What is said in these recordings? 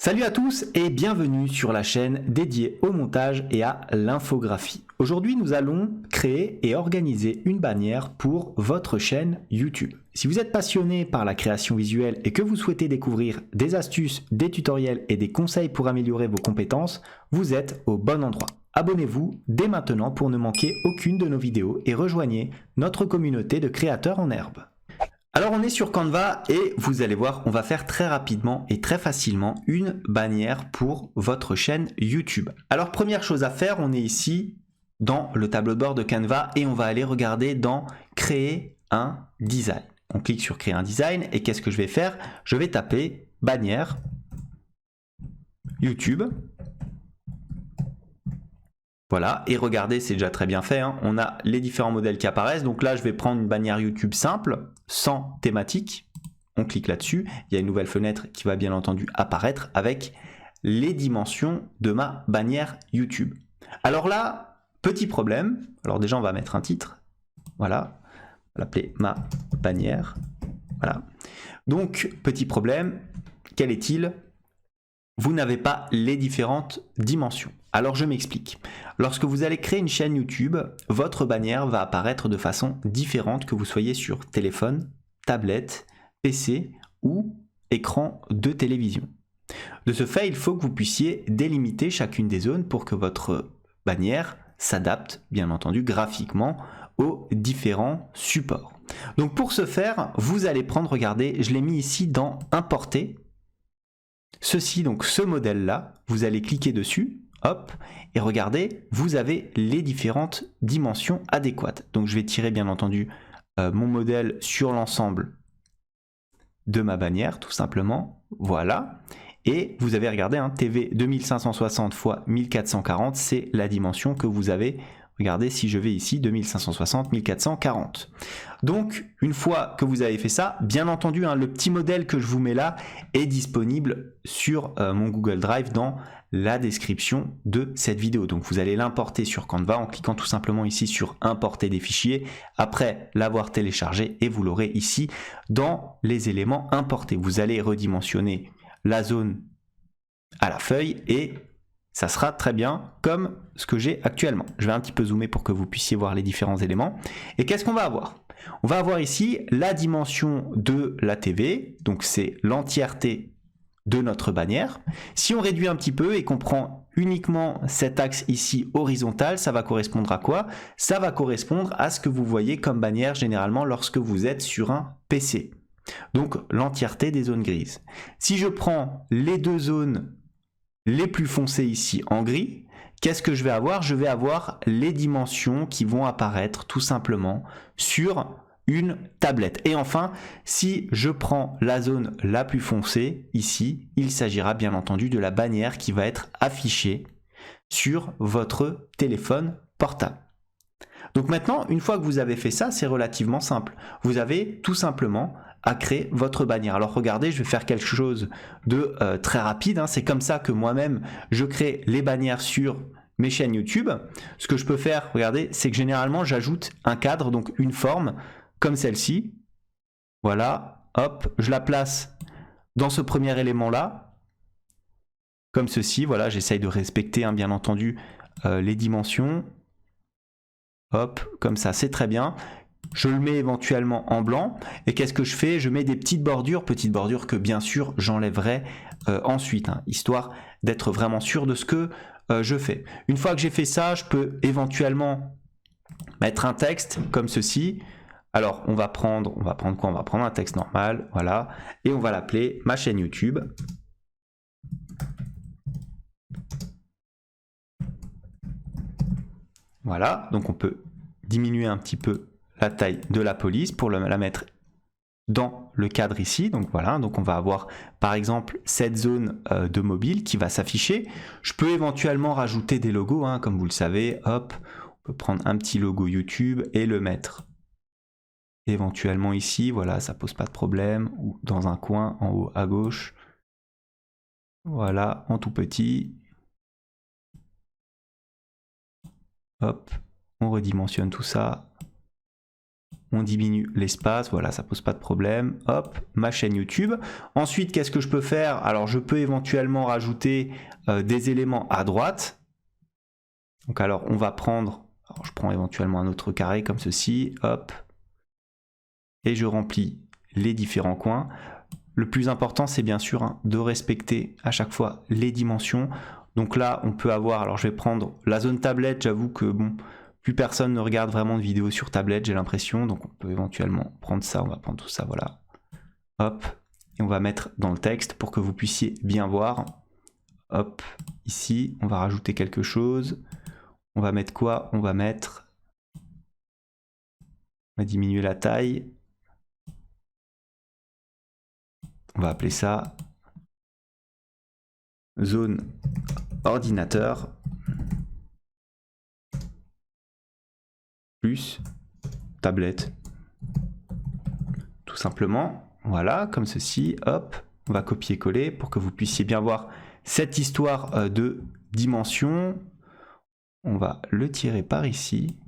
Salut à tous et bienvenue sur la chaîne dédiée au montage et à l'infographie. Aujourd'hui, nous allons créer et organiser une bannière pour votre chaîne YouTube. Si vous êtes passionné par la création visuelle et que vous souhaitez découvrir des astuces, des tutoriels et des conseils pour améliorer vos compétences, vous êtes au bon endroit. Abonnez-vous dès maintenant pour ne manquer aucune de nos vidéos et rejoignez notre communauté de créateurs en herbe. Alors on est sur Canva et vous allez voir, on va faire très rapidement et très facilement une bannière pour votre chaîne YouTube. Alors première chose à faire, on est ici dans le tableau de bord de Canva et on va aller regarder dans créer un design. On clique sur créer un design et qu'est-ce que je vais faire? Je vais taper bannière YouTube. Voilà, et regardez, c'est déjà très bien fait, hein. On a les différents modèles qui apparaissent. Donc là, je vais prendre une bannière YouTube simple, sans thématique. On clique là-dessus. Il y a une nouvelle fenêtre qui va bien entendu apparaître avec les dimensions de ma bannière YouTube. Alors là, petit problème. Alors déjà, on va mettre un titre. Voilà, on va l'appeler ma bannière. Voilà. Donc, petit problème, quel est-il? Vous n'avez pas les différentes dimensions. Alors je m'explique. Lorsque vous allez créer une chaîne YouTube, votre bannière va apparaître de façon différente que vous soyez sur téléphone, tablette, PC ou écran de télévision. De ce fait, il faut que vous puissiez délimiter chacune des zones pour que votre bannière s'adapte, bien entendu, graphiquement aux différents supports. Donc pour ce faire, vous allez prendre, regardez, je l'ai mis ici dans Importer. Ceci, donc ce modèle-là, vous allez cliquer dessus, hop, et regardez, vous avez les différentes dimensions adéquates. Donc je vais tirer bien entendu mon modèle sur l'ensemble de ma bannière, tout simplement, voilà. Et vous avez regardé, hein, TV 2560 x 1440, c'est la dimension que vous avez. Regardez, si je vais ici, 2560, 1440. Donc, une fois que vous avez fait ça, bien entendu, hein, le petit modèle que je vous mets là est disponible sur mon Google Drive dans la description de cette vidéo. Donc, vous allez l'importer sur Canva en cliquant tout simplement ici sur Importer des fichiers, après l'avoir téléchargé, et vous l'aurez ici dans les éléments importés. Vous allez redimensionner la zone à la feuille et ça sera très bien comme ce que j'ai actuellement. Je vais un petit peu zoomer pour que vous puissiez voir les différents éléments. Et qu'est-ce qu'on va avoir? On va avoir ici la dimension de la TV, donc c'est l'entièreté de notre bannière. Si on réduit un petit peu et qu'on prend uniquement cet axe ici horizontal, ça va correspondre à quoi? Ça va correspondre à ce que vous voyez comme bannière généralement lorsque vous êtes sur un PC. Donc l'entièreté des zones grises. Si je prends les deux zones les plus foncées ici en gris, qu'est-ce que je vais avoir? Je vais avoir les dimensions qui vont apparaître tout simplement sur une tablette. Et enfin, si je prends la zone la plus foncée ici, il s'agira bien entendu de la bannière qui va être affichée sur votre téléphone portable. Donc maintenant, une fois que vous avez fait ça, c'est relativement simple. Vous avez tout simplement à créer votre bannière. Alors regardez, je vais faire quelque chose de très rapide, hein. C'est comme ça que moi-même, je crée les bannières sur mes chaînes YouTube. Ce que je peux faire, regardez, c'est que généralement, j'ajoute un cadre, donc une forme, comme celle-ci. Voilà, hop, je la place dans ce premier élément-là, comme ceci. Voilà, j'essaye de respecter, hein, bien entendu, les dimensions. Hop, comme ça, c'est très bien. Je le mets éventuellement en blanc. Et qu'est-ce que je fais? Je mets des petites bordures que bien sûr j'enlèverai ensuite, hein, histoire d'être vraiment sûr de ce que je fais. Une fois que j'ai fait ça, je peux éventuellement mettre un texte comme ceci. Alors, on va prendre quoi? On va prendre un texte normal, voilà. Et on va l'appeler ma chaîne YouTube. Voilà, donc on peut diminuer un petit peu la taille de la police pour la mettre dans le cadre ici. Donc voilà, donc on va avoir par exemple cette zone de mobile qui va s'afficher. Je peux éventuellement rajouter des logos, hein, comme vous le savez. Hop, on peut prendre un petit logo YouTube et le mettre éventuellement ici. Voilà, ça pose pas de problème. Ou dans un coin en haut à gauche. Voilà, en tout petit. Hop, on redimensionne tout ça. on diminue l'espace, voilà, ça pose pas de problème. Hop, ma chaîne YouTube. Ensuite, qu'est-ce que je peux faire? Alors, je peux éventuellement rajouter des éléments à droite. Donc, alors, on va prendre, alors, je prends éventuellement un autre carré comme ceci, hop, et je remplis les différents coins. Le plus important, c'est bien sûr hein, de respecter à chaque fois les dimensions. Donc là, on peut avoir, alors je vais prendre la zone tablette, j'avoue que bon, plus personne ne regarde vraiment de vidéos sur tablette, j'ai l'impression, donc on peut éventuellement prendre ça, on va prendre tout ça, voilà. Hop, et on va mettre dans le texte pour que vous puissiez bien voir. Hop, ici, on va rajouter quelque chose. On va mettre quoi? On va diminuer la taille. On va appeler ça zone ordinateur plus tablette. Tout simplement, voilà, comme ceci, hop, on va copier-coller pour que vous puissiez bien voir cette histoire de dimension. On va le tirer par ici.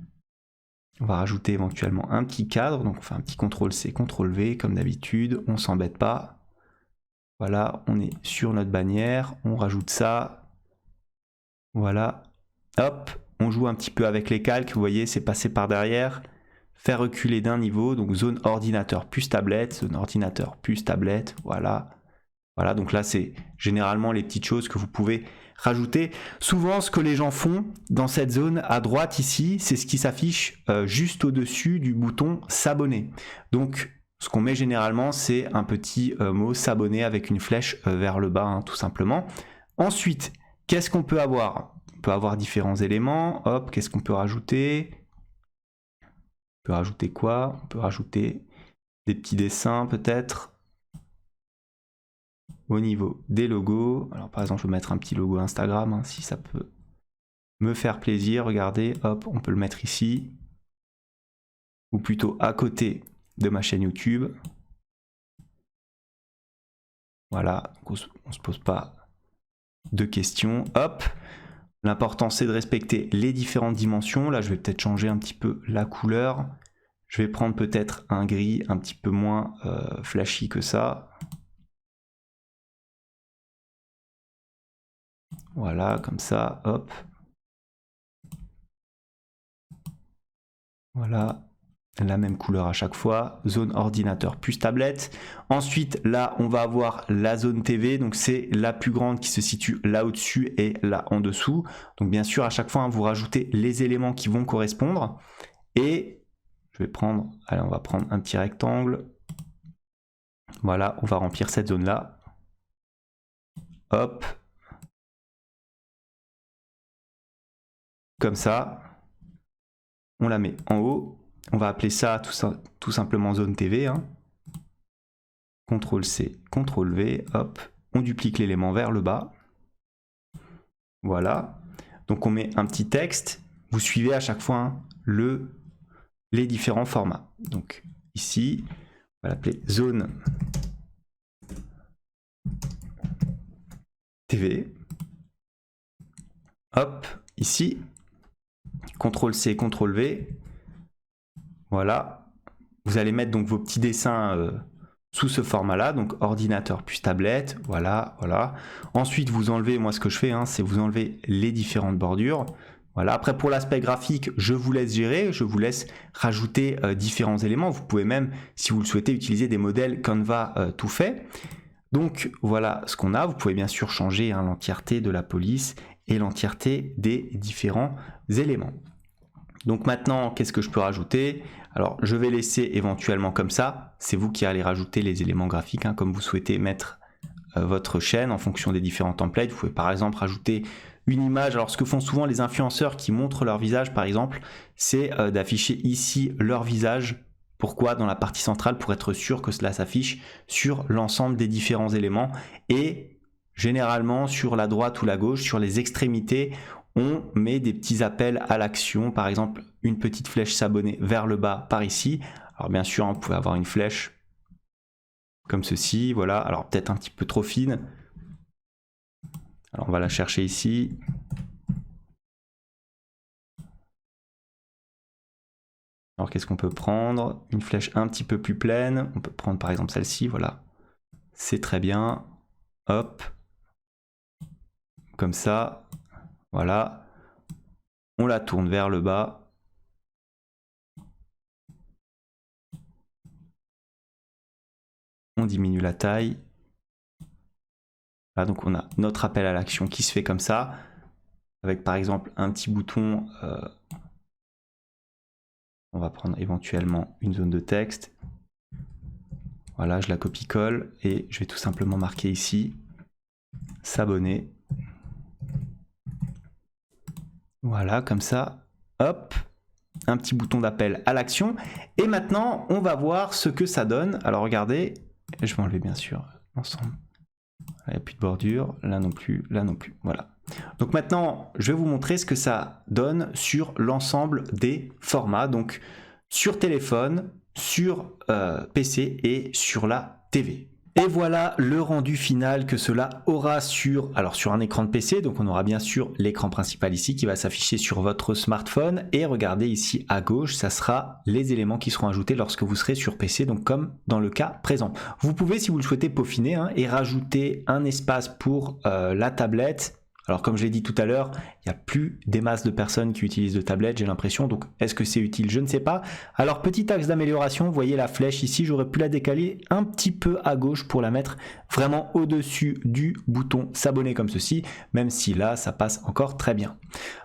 On va rajouter éventuellement un petit cadre, donc on fait un petit CTRL-C, CTRL-V, comme d'habitude, on s'embête pas. Voilà, on est sur notre bannière, on rajoute ça. Voilà, hop, on joue un petit peu avec les calques, vous voyez, c'est passé par derrière. Faire reculer d'un niveau, donc zone ordinateur plus tablette, zone ordinateur plus tablette, voilà. Voilà, donc là c'est généralement les petites choses que vous pouvez rajouter. Souvent ce que les gens font dans cette zone à droite ici, c'est ce qui s'affiche juste au-dessus du bouton s'abonner. Donc ce qu'on met généralement c'est un petit mot s'abonner avec une flèche vers le bas hein, tout simplement. Ensuite, qu'est-ce qu'on peut avoir? On peut avoir différents éléments. Hop, qu'est-ce qu'on peut rajouter? On peut rajouter quoi? On peut rajouter des petits dessins peut-être. Au niveau des logos, alors par exemple je vais mettre un petit logo Instagram hein, si ça peut me faire plaisir, regardez, hop, on peut le mettre ici, ou plutôt à côté de ma chaîne YouTube. Voilà, on ne se pose pas de questions, hop. L'important c'est de respecter les différentes dimensions, là je vais peut-être changer un petit peu la couleur, je vais prendre peut-être un gris un petit peu moins flashy que ça. Voilà, comme ça, hop. Voilà, la même couleur à chaque fois. Zone ordinateur plus tablette. Ensuite, là, on va avoir la zone TV. Donc, c'est la plus grande qui se situe là au-dessus et là en dessous. Donc, bien sûr, à chaque fois, hein, vous rajoutez les éléments qui vont correspondre. Et je vais prendre, allez, on va prendre un petit rectangle. Voilà, on va remplir cette zone-là. Hop. Comme ça. On la met en haut. On va appeler ça tout simplement zone TV. Hein. CTRL-C, CTRL-V, hop. On duplique l'élément vers le bas. Voilà. Donc on met un petit texte. Vous suivez à chaque fois hein, les différents formats. Donc ici, on va l'appeler zone TV. Hop, ici, CTRL-C, CTRL-V. Voilà. Vous allez mettre donc vos petits dessins sous ce format-là, donc ordinateur plus tablette, voilà, voilà. Ensuite, vous enlevez, moi ce que je fais, hein, c'est vous enlever les différentes bordures. Voilà. Après, pour l'aspect graphique, je vous laisse gérer, je vous laisse rajouter différents éléments. Vous pouvez même, si vous le souhaitez, utiliser des modèles Canva tout fait. Donc, voilà ce qu'on a. Vous pouvez bien sûr changer hein, l'entièreté de la police et l'entièreté des différents éléments. Donc maintenant, qu'est-ce que je peux rajouter? Alors, je vais laisser éventuellement comme ça. C'est vous qui allez rajouter les éléments graphiques, hein, comme vous souhaitez mettre votre chaîne en fonction des différents templates. Vous pouvez par exemple rajouter une image. Alors, ce que font souvent les influenceurs qui montrent leur visage, par exemple, c'est d'afficher ici leur visage. Pourquoi? Dans la partie centrale, pour être sûr que cela s'affiche sur l'ensemble des différents éléments. Et généralement, sur la droite ou la gauche, sur les extrémités, on met des petits appels à l'action, par exemple une petite flèche s'abonner vers le bas par ici. Alors bien sûr, vous pouvez avoir une flèche comme ceci, voilà, alors peut-être un petit peu trop fine. Alors on va la chercher ici. Alors qu'est-ce qu'on peut prendre? Une flèche un petit peu plus pleine. On peut prendre par exemple celle-ci, voilà. C'est très bien. Hop. Comme ça. Voilà. On la tourne vers le bas. On diminue la taille. Là, donc on a notre appel à l'action qui se fait comme ça. Avec par exemple un petit bouton. On va prendre éventuellement une zone de texte. Voilà, je la copie-colle et je vais tout simplement marquer ici s'abonner. Voilà, comme ça, hop, un petit bouton d'appel à l'action. Et maintenant, on va voir ce que ça donne. Alors regardez, je vais enlever bien sûr l'ensemble. Il n'y a plus de bordure, là non plus, là non plus. Voilà. Donc maintenant, je vais vous montrer ce que ça donne sur l'ensemble des formats. Donc sur téléphone, sur PC et sur la TV. Et voilà le rendu final que cela aura sur un écran de PC. Donc on aura bien sûr l'écran principal ici qui va s'afficher sur votre smartphone. Et regardez ici à gauche, ça sera les éléments qui seront ajoutés lorsque vous serez sur PC, donc comme dans le cas présent. Vous pouvez, si vous le souhaitez, peaufiner et rajouter un espace pour la tablette. Alors comme je l'ai dit tout à l'heure, il n'y a plus des masses de personnes qui utilisent de tablettes, j'ai l'impression, donc est-ce que c'est utile? Je ne sais pas. Alors petit axe d'amélioration, vous voyez la flèche ici, j'aurais pu la décaler un petit peu à gauche pour la mettre vraiment au-dessus du bouton s'abonner comme ceci, même si là ça passe encore très bien.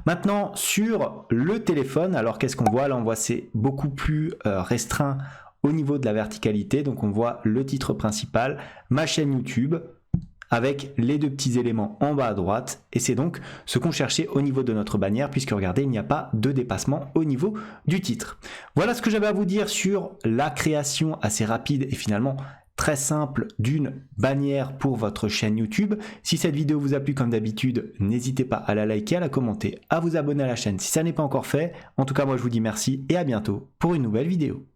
Maintenant sur le téléphone, alors qu'est-ce qu'on voit? Là on voit c'est beaucoup plus restreint au niveau de la verticalité, donc on voit le titre principal, ma chaîne YouTube, avec les deux petits éléments en bas à droite, et c'est donc ce qu'on cherchait au niveau de notre bannière, puisque regardez, il n'y a pas de dépassement au niveau du titre. Voilà ce que j'avais à vous dire sur la création assez rapide et finalement très simple d'une bannière pour votre chaîne YouTube. Si cette vidéo vous a plu comme d'habitude, n'hésitez pas à la liker, à la commenter, à vous abonner à la chaîne si ça n'est pas encore fait. En tout cas, moi je vous dis merci et à bientôt pour une nouvelle vidéo.